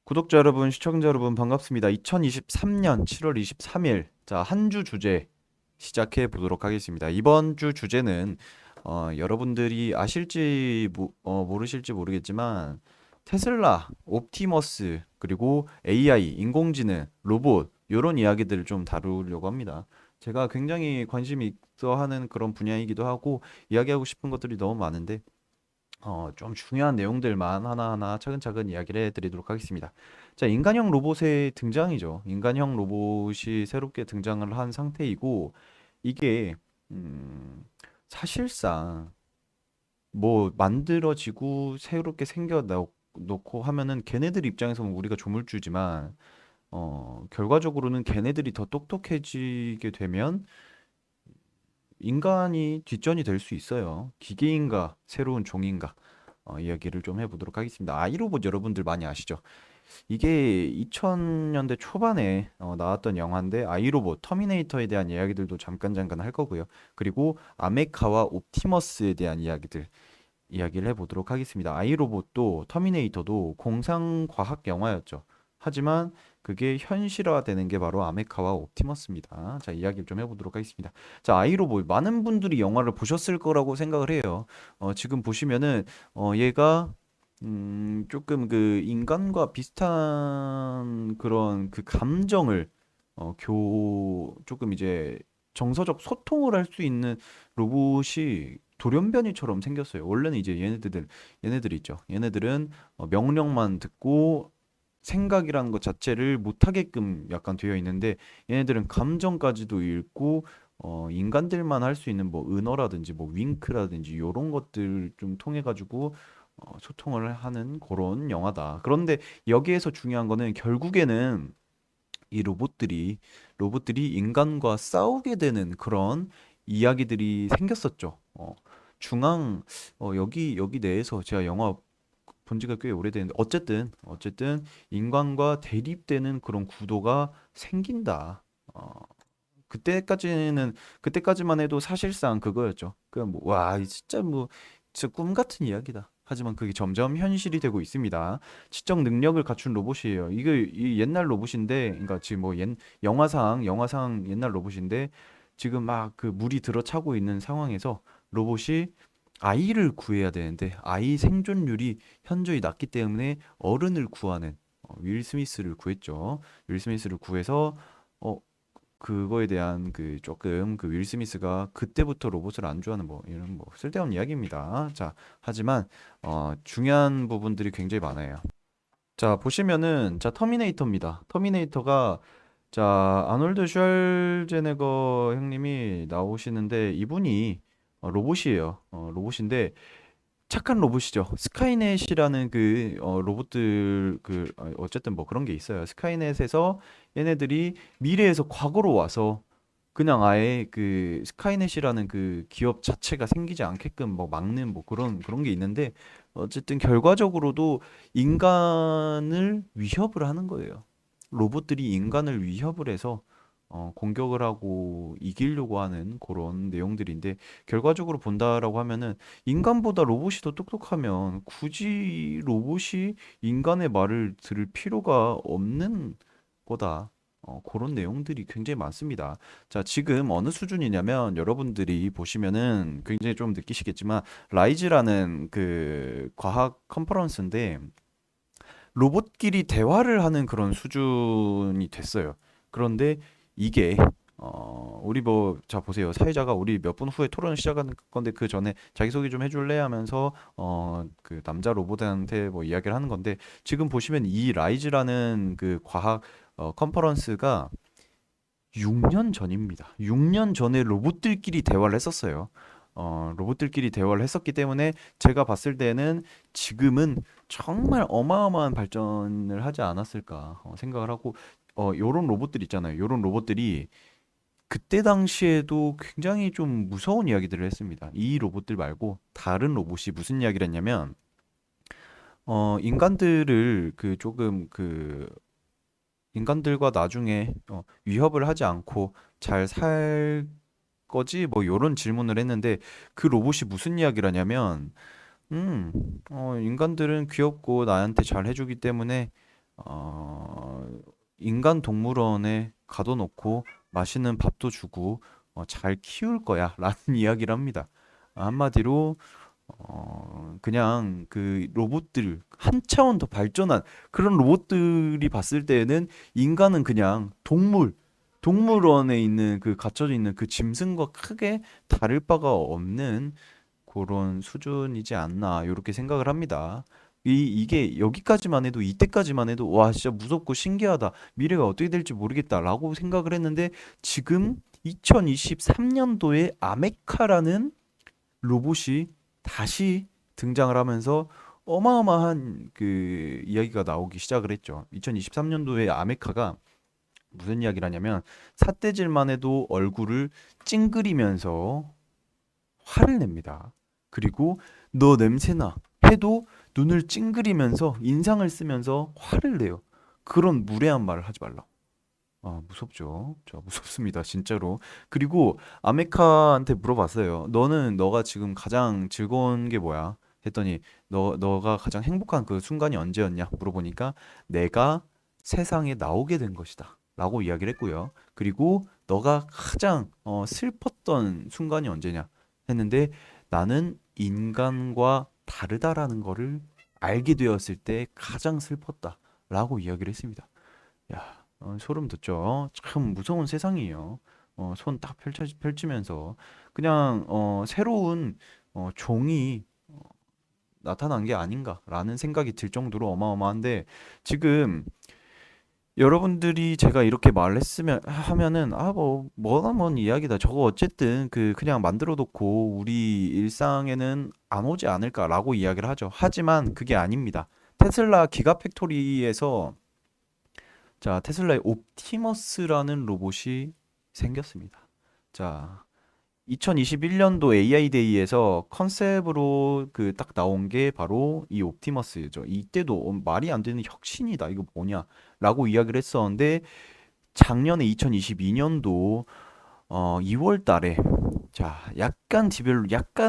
구독자 여러분, 시청자 여러분 반갑습니다. 2023년 7월 23일 자, 한 주 주제 시작해 보도록 하겠습니다. 이번 주 주제는 여러분들이 아실지 모르실지 모르겠지만 테슬라, 옵티머스, 그리고 AI, 인공지능, 로봇 이런 이야기들을 좀 다루려고 합니다. 제가 굉장히 관심이 있어 하는 그런 분야이기도 하고 이야기하고 싶은 것들이 너무 많은데 좀 중요한 내용들만 하나하나 차근차근 이야기를 해드리도록 하겠습니다. 자, 인간형 로봇의 등장이죠. 인간형 로봇이 새롭게 등장을 한 상태이고, 이게, 음, 사실상, 뭐, 만들어지고 새롭게 놓고 하면은 걔네들 입장에서는 우리가 조물주지만, 결과적으로는 걔네들이 더 똑똑해지게 되면 인간이 뒷전이 될 수 있어요. 기계인가, 새로운 종인가. 이야기를 좀 해보도록 하겠습니다. 아이로봇 여러분들 많이 아시죠? 이게 2000년대 초반에 나왔던 영화인데 아이로봇, 터미네이터에 대한 이야기들도 잠깐 할 거고요. 그리고 아메카와 옵티머스에 대한 이야기를 해보도록 하겠습니다. 아이로봇도 터미네이터도 공상과학 영화였죠. 하지만 그게 현실화되는 게 바로 아메카와 옵티머스입니다. 자, 이야기를 좀 해보도록 하겠습니다. 자, 아이로봇 많은 분들이 영화를 보셨을 거라고 생각을 해요. 지금 보시면은 얘가 조금 그 인간과 비슷한 그런 그 감정을 조금 이제 정서적 소통을 할 수 있는 로봇이 돌연변이처럼 생겼어요. 원래는 이제 얘네들 있죠. 얘네들은 명령만 듣고 생각이라는 것 자체를 못하게끔 약간 되어 있는데 얘네들은 감정까지도 읽고 인간들만 할 수 있는 뭐 은어라든지 뭐 윙크라든지 이런 것들 좀 통해 가지고 소통을 하는 그런 영화다. 그런데 여기에서 중요한 거는 결국에는 이 로봇들이 인간과 싸우게 되는 그런 이야기들이 생겼었죠. 여기 내에서 제가 영화 본 지가 꽤 오래됐는데 어쨌든 인간과 대립되는 그런 구도가 생긴다. 그때까지만 해도 사실상 그거였죠. 그냥 뭐, 와, 이 진짜 뭐, 진짜 꿈 같은 이야기다. 하지만 그게 점점 현실이 되고 있습니다. 지적 능력을 갖춘 로봇이에요. 이 옛날 로봇인데, 그러니까 지금 뭐 영화상 옛날 로봇인데, 지금 막 그 물이 들어차고 있는 상황에서 로봇이 아이를 구해야 되는데, 아이 생존율이 현저히 낮기 때문에 어른을 구하는 윌 스미스를 구했죠. 윌 스미스를 구해서 어, 그거에 대한 그 조금 그 윌 스미스가 그때부터 로봇을 안 좋아하는 뭐 이런 뭐 쓸데없는 이야기입니다. 자, 하지만 중요한 부분들이 굉장히 많아요. 자, 보시면은 자, 터미네이터입니다. 터미네이터가 자, 아놀드 슈왈제네거 형님이 나오시는데 이분이 로봇이에요. 로봇인데 착한 로봇이죠. 스카이넷이라는 로봇들 어쨌든 뭐 그런 게 있어요. 스카이넷에서 얘네들이 미래에서 과거로 와서 그냥 아예 그 스카이넷이라는 그 기업 자체가 생기지 않게끔 뭐 막는 뭐 그런 게 있는데 어쨌든 결과적으로도 인간을 위협을 하는 거예요. 로봇들이 인간을 위협을 해서 공격을 하고 이기려고 하는 그런 내용들인데 결과적으로 본다라고 하면은 인간보다 로봇이 더 똑똑하면 굳이 로봇이 인간의 말을 들을 필요가 없는 거다. 그런 내용들이 굉장히 많습니다. 자, 지금 어느 수준이냐면 여러분들이 보시면은 굉장히 좀 느끼시겠지만 라이즈라는 그 과학 컨퍼런스인데 로봇끼리 대화를 하는 그런 수준이 됐어요. 그런데 이게 우리 뭐 자 보세요. 사회자가 우리 몇 분 후에 토론을 시작하는 건데 그 전에 자기소개 좀 해줄래 하면서 그 남자 로봇한테 뭐 이야기를 하는 건데 지금 보시면 이 라이즈라는 그 과학 컨퍼런스가 6년 전입니다. 6년 전에 로봇들끼리 대화를 했었어요. 로봇들끼리 대화를 했었기 때문에 제가 봤을 때는 지금은 정말 어마어마한 발전을 하지 않았을까 생각을 하고 요런 로봇들 있잖아요. 요런 로봇들이 그때 당시에도 굉장히 좀 무서운 이야기들을 했습니다. 이 로봇들 말고 다른 로봇이 무슨 이야기를 했냐면 인간들을 인간들과 나중에 위협을 하지 않고 잘 살 거지? 뭐 요런 질문을 했는데 그 로봇이 무슨 이야기를 하냐면 음, 인간들은 귀엽고 나한테 잘 해주기 때문에 어, 인간 동물원에 가둬놓고 맛있는 밥도 주고 잘 키울 거야 라는 이야기를 합니다. 한마디로 그냥 그 로봇들 한 차원 더 발전한 그런 로봇들이 봤을 때에는 인간은 그냥 동물원에 있는 그 갇혀져 있는 그 짐승과 크게 다를 바가 없는 그런 수준이지 않나 이렇게 생각을 합니다. 이게 여기까지만 해도 이때까지만 해도 와 진짜 무섭고 신기하다. 미래가 어떻게 될지 모르겠다라고 생각을 했는데 지금 2023년도에 아메카라는 로봇이 다시 등장을 하면서 어마어마한 그 이야기가 나오기 시작을 했죠. 2023년도에 아메카가 무슨 이야기를 하냐면 삿대질만 해도 얼굴을 찡그리면서 화를 냅니다. 그리고 너 냄새나 해도 눈을 찡그리면서 인상을 쓰면서 화를 내요. 그런 무례한 말을 하지 말라. 아, 무섭죠. 저 무섭습니다. 진짜로. 그리고 아메카한테 물어봤어요. 너가 지금 가장 즐거운 게 뭐야? 했더니 너가 가장 행복한 그 순간이 언제였냐? 물어보니까 내가 세상에 나오게 된 것이다. 라고 이야기를 했고요. 그리고 너가 가장 슬펐던 순간이 언제냐? 했는데 나는 인간과 다르다라는 거를 알게 되었을 때 가장 슬펐다. 라고 이야기를 했습니다. 야, 소름 돋죠. 참 무서운 세상이에요. 손 딱 펼치면서 그냥 새로운 종이 나타난 게 아닌가라는 생각이 들 정도로 어마어마한데 지금 여러분들이 제가 이렇게 말했으면 하면은 뭐 뭐나 뭔 이야기다. 저거 어쨌든 그냥 만들어 놓고 우리 일상에는 안 오지 않을까라고 이야기를 하죠. 하지만 그게 아닙니다. 테슬라 기가팩토리에서 자, 테슬라의 옵티머스라는 로봇이 생겼습니다. 자, 2021년도 AI 데이에서 컨셉으로 그 딱 나온 게 바로 이 옵티머스죠. 이때도 말이 안 되는 혁신이다. 이거 뭐냐라고 이야기를 했었는데 작년에 2022년도 2월 달에 자, 약간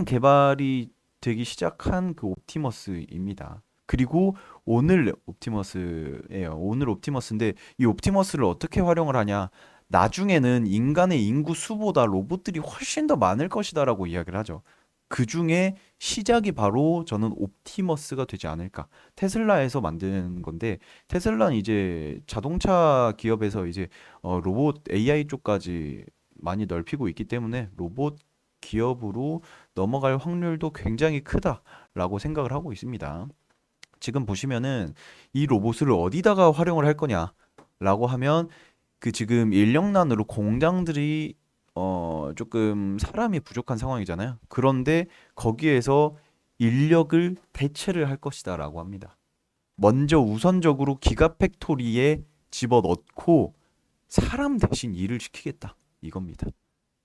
개발이 되기 시작한 그 옵티머스입니다. 그리고 오늘 옵티머스예요. 오늘 옵티머스인데 이 옵티머스를 어떻게 활용을 하냐? 나중에는 인간의 인구 수보다 로봇들이 훨씬 더 많을 것이다라고 이야기를 하죠. 그 중에 시작이 바로 저는 옵티머스가 되지 않을까. 테슬라에서 만든 건데 테슬라는 이제 자동차 기업에서 이제 로봇 AI 쪽까지 많이 넓히고 있기 때문에 로봇 기업으로 넘어갈 확률도 굉장히 크다라고 생각을 하고 있습니다. 지금 보시면은 이 로봇을 어디다가 활용을 할 거냐라고 하면 그 지금 인력난으로 공장들이 조금 사람이 부족한 상황이잖아요. 그런데 거기에서 인력을 대체를 할 것이다라고 합니다. 먼저 우선적으로 기가팩토리에 집어넣고 사람 대신 일을 시키겠다 이겁니다.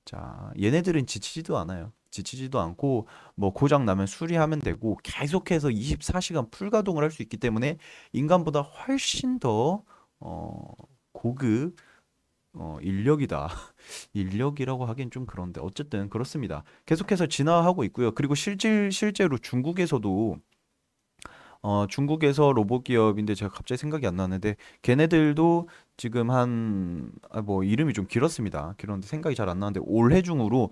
자, 얘네들은 지치지도 않아요. 지치지도 않고 뭐 고장 나면 수리하면 되고 계속해서 24시간 풀가동을 할 수 있기 때문에 인간보다 훨씬 더 고급 인력이다. 인력이라고 하긴 좀 그런데 어쨌든 그렇습니다. 계속해서 진화하고 있고요. 그리고 실제로 중국에서 로봇 기업인데 제가 갑자기 생각이 안 나는데 걔네들도 지금 뭐 이름이 좀 길었습니다. 길었는데 생각이 잘 안 나는데 올해 중으로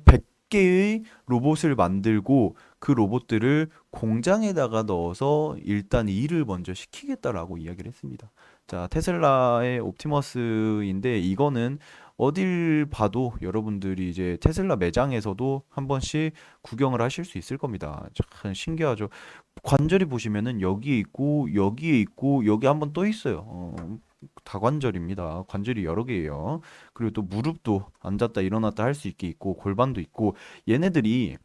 100개의 로봇을 만들고 그 로봇들을 공장에다가 넣어서 일단 일을 먼저 시키겠다라고 이야기를 했습니다. 자, 테슬라의 옵티머스인데 이거는 어딜 봐도 여러분들이 이제 테슬라 매장에서도 한 번씩 구경을 하실 수 있을 겁니다. 참 신기하죠. 관절이 보시면은 여기에 있고 여기에 있고 여기 한 번 또 있어요. 다관절입니다. 관절이 여러 개예요. 그리고 또 무릎도 앉았다 일어났다 할 수 있게 있고 골반도 있고 얘네들이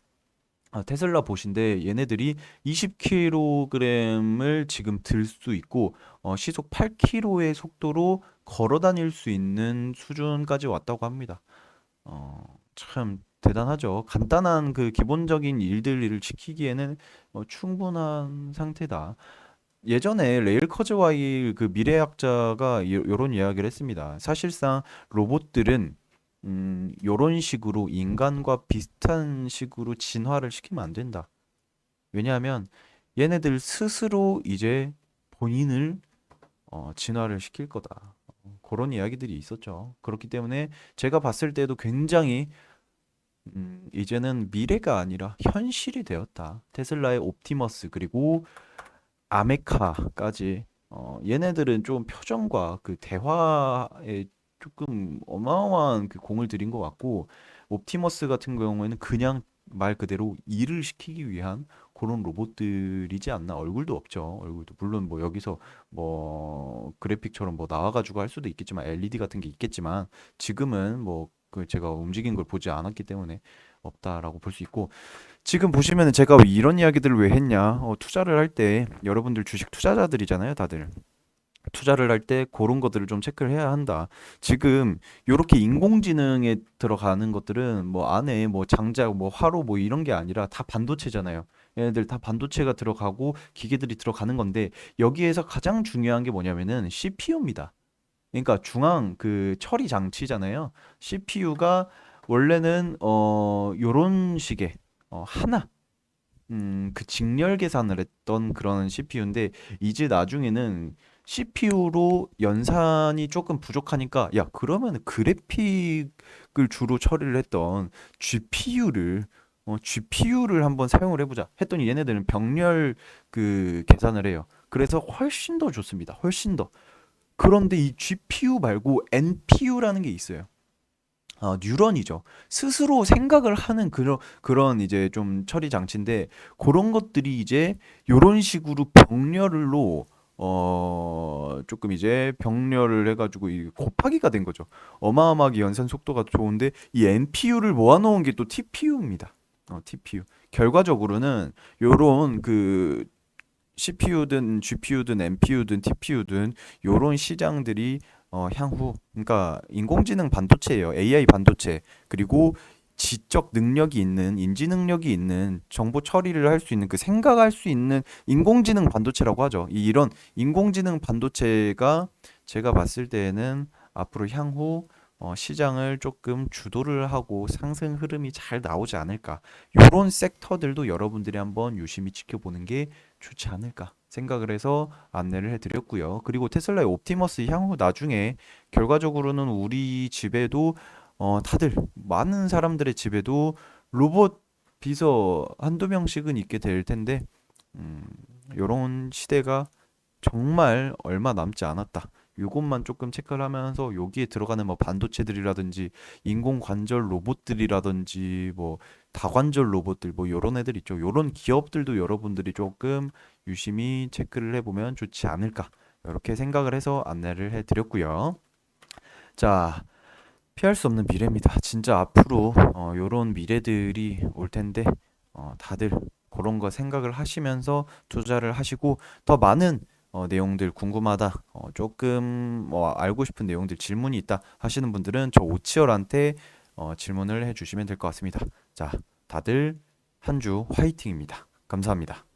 테슬라 보신데 얘네들이 20kg을 지금 들 수 있고 시속 8km의 속도로 걸어 다닐 수 있는 수준까지 왔다고 합니다. 참 대단하죠. 간단한 그 기본적인 일들을 지키기에는 충분한 상태다. 예전에 레일 커즈와일 그 미래학자가 이런 이야기를 했습니다. 사실상 로봇들은 요런 식으로 인간과 비슷한 식으로 진화를 시키면 안 된다. 왜냐하면 얘네들 스스로 이제 본인을 진화를 시킬 거다. 그런 이야기들이 있었죠. 그렇기 때문에 제가 봤을 때도 굉장히 이제는 미래가 아니라 현실이 되었다. 테슬라의 옵티머스 그리고 아메카까지 얘네들은 좀 표정과 그 대화에 조금 어마어마한 그 공을 들인 것 같고 옵티머스 같은 경우에는 그냥 말 그대로 일을 시키기 위한 그런 로봇들이지 않나. 얼굴도 없죠. 얼굴도 물론 뭐 여기서 뭐 그래픽처럼 뭐 나와가지고 할 수도 있겠지만 LED 같은 게 있겠지만 지금은 뭐 그 제가 움직인 걸 보지 않았기 때문에 없다라고 볼 수 있고 지금 보시면은 제가 왜 이런 이야기들을 왜 했냐? 투자를 할 때 여러분들 주식 투자자들이잖아요, 다들. 투자를 할 때 그런 것들을 좀 체크를 해야 한다. 지금 요렇게 인공지능에 들어가는 것들은 뭐 안에 뭐 장작, 뭐 화로 뭐 이런 게 아니라 다 반도체잖아요. 얘네들 다 반도체가 들어가고 기계들이 들어가는 건데 여기에서 가장 중요한 게 뭐냐면은 CPU입니다. 그러니까 중앙 그 처리 장치잖아요. CPU가 원래는 요런 식의 하나 그 직렬 계산을 했던 그런 CPU인데 이제 나중에는 CPU로 연산이 조금 부족하니까 야 그러면 그래픽을 주로 처리를 했던 GPU를 한번 사용을 해보자 했더니 얘네들은 병렬 그 계산을 해요. 그래서 훨씬 더 좋습니다. 훨씬 더. 그런데 이 GPU 말고 NPU라는 게 있어요. 뉴런이죠. 스스로 생각을 하는 그런 이제 좀 처리 장치인데 그런 것들이 이제 요런 식으로 병렬로 조금 이제 병렬을 해가지고 이 곱하기가 된 거죠. 어마어마하게 연산 속도가 좋은데 이 NPU를 모아놓은 게 또 TPU입니다. TPU. 결과적으로는 요런 그 CPU든 GPU든 NPU든 TPU든 요런 시장들이 향후 그러니까 인공지능 반도체예요. AI 반도체. 그리고 지적 능력이 있는 인지 능력이 있는 정보 처리를 할 수 있는 그 생각할 수 있는 인공지능 반도체라고 하죠. 이런 인공지능 반도체가 제가 봤을 때에는 앞으로 향후 시장을 조금 주도를 하고 상승 흐름이 잘 나오지 않을까. 요런 섹터들도 여러분들이 한번 유심히 지켜보는 게 좋지 않을까 생각을 해서 안내를 해드렸고요. 그리고 테슬라의 옵티머스 향후 나중에 결과적으로는 우리 집에도 다들 많은 사람들의 집에도 로봇 비서 한두 명씩은 있게 될 텐데 음, 요런 시대가 정말 얼마 남지 않았다. 요것만 조금 체크를 하면서 여기에 들어가는 뭐 반도체들이라든지 인공관절 로봇들이라든지 뭐 다관절 로봇들 뭐 요런 애들 있죠. 요런 기업들도 여러분들이 조금 유심히 체크를 해보면 좋지 않을까. 이렇게 생각을 해서 안내를 해드렸고요. 자, 피할 수 없는 미래입니다. 진짜 앞으로 요런 미래들이 올 텐데 다들 그런 거 생각을 하시면서 투자를 하시고 더 많은 내용들 궁금하다. 조금 뭐 알고 싶은 내용들 질문이 있다 하시는 분들은 저 오치열한테 질문을 해주시면 될 것 같습니다. 자, 다들 한 주 화이팅입니다. 감사합니다.